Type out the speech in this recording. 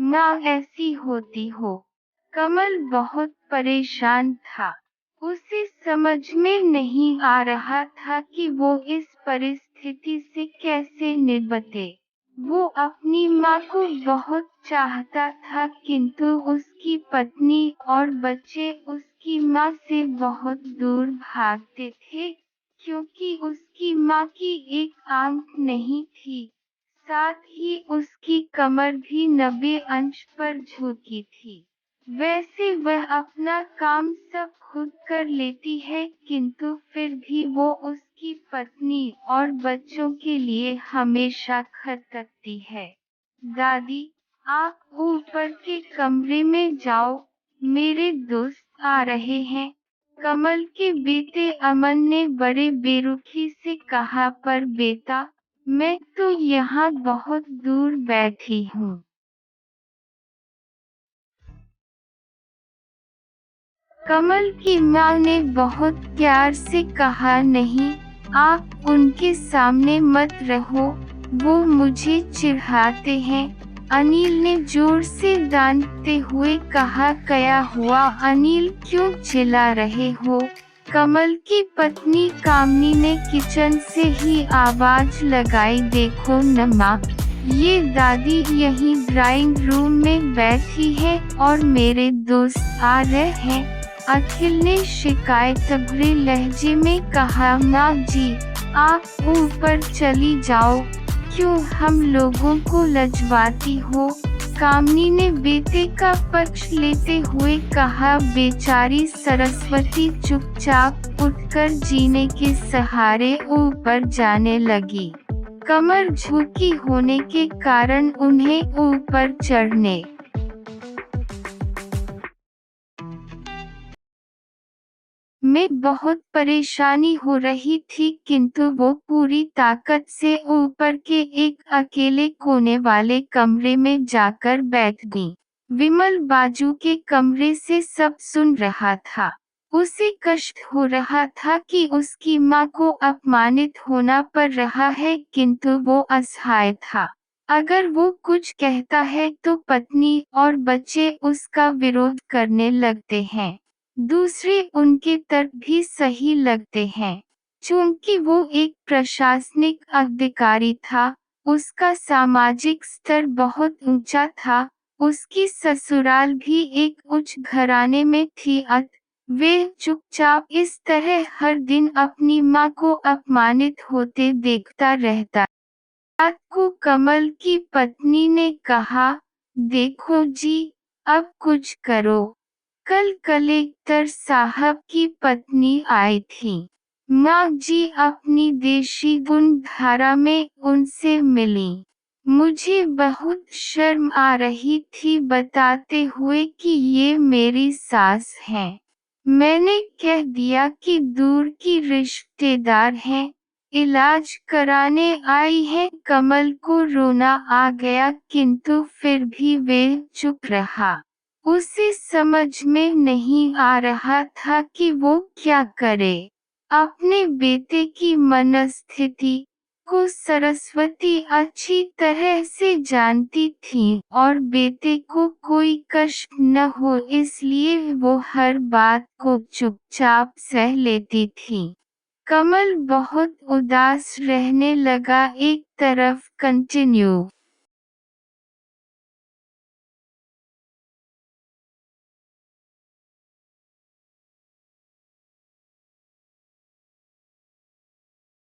ना ऐसी होती हो। कमल बहुत परेशान था। उसे समझ में नहीं आ रहा था कि वो इस परिस्थिति से कैसे निपटे। वो अपनी माँ को बहुत चाहता था, किंतु उसकी पत्नी और बच्चे उसकी माँ से बहुत दूर भागते थे, क्योंकि उसकी माँ की एक आंख नहीं थी। साथ ही उसकी कमर भी 90 अंश पर झुकी थी। वैसे वह अपना काम सब खुद कर लेती है, किंतु फिर भी वो उसकी पत्नी और बच्चों के लिए हमेशा खटकती है। दादी, आप ऊपर के कमरे में जाओ, मेरे दोस्त आ रहे हैं। कमल के बेटे अमन ने बड़े बेरुखी से कहा, पर बेटा, मैं तो यहाँ बहुत दूर बैठी हूँ। कमल की माँ ने बहुत प्यार से कहा, नहीं, आप उनके सामने मत रहो, वो मुझे चिढ़ाते हैं। अनिल ने जोर से डांटते हुए कहा, क्या हुआ अनिल, क्यों चिल्ला रहे हो? कमल की पत्नी कामनी ने किचन से ही आवाज लगाई, देखो न माँ, ये दादी यहीं ड्राइंग रूम में बैठी है और मेरे दोस्त आ रहे हैं। अखिल ने शिकायत भरे लहजे में कहा, माँ जी, आप ऊपर चली जाओ, क्यों हम लोगों को लजवाती हो? कामनी ने बेटे का पक्ष लेते हुए कहा, बेचारी सरस्वती चुपचाप उठकर जीने के सहारे ऊपर जाने लगी। कमर झुकी होने के कारण उन्हें ऊपर चढ़ने में बहुत परेशानी हो रही थी, किंतु वो पूरी ताकत से ऊपर के एक अकेले कोने वाले कमरे में जाकर बैठ गई। विमल बाजू के कमरे से सब सुन रहा था। उसे कष्ट हो रहा था कि उसकी माँ को अपमानित होना पड़ रहा है, किंतु वो असहाय था। अगर वो कुछ कहता है तो पत्नी और बच्चे उसका विरोध करने लगते हैं। दूसरे उनके तर्क भी सही लगते हैं। चूंकि वो एक प्रशासनिक अधिकारी था, उसका सामाजिक स्तर बहुत ऊंचा था, उसकी ससुराल भी एक उच्च घराने में थी, वे चुपचाप इस तरह हर दिन अपनी माँ को अपमानित होते देखता रहता। रात को कमल की पत्नी ने कहा, देखो जी, अब कुछ करो। कल कलेक्टर साहब की पत्नी आई थी। माँ जी अपनी देशी गुण धारा में उनसे मिली। मुझे बहुत शर्म आ रही थी बताते हुए कि ये मेरी सास है। मैंने कह दिया कि दूर की रिश्तेदार हैं, इलाज कराने आई है। कमल को रोना आ गया, किंतु फिर भी वे चुप रहा। उसे समझ में नहीं आ रहा था कि वो क्या करे। अपने बेटे की मनस्थिति को सरस्वती अच्छी तरह से जानती थी और बेटे को कोई कष्ट न हो इसलिए वो हर बात को चुपचाप सह लेती थी। कमल बहुत उदास रहने लगा। एक तरफ कंटिन्यू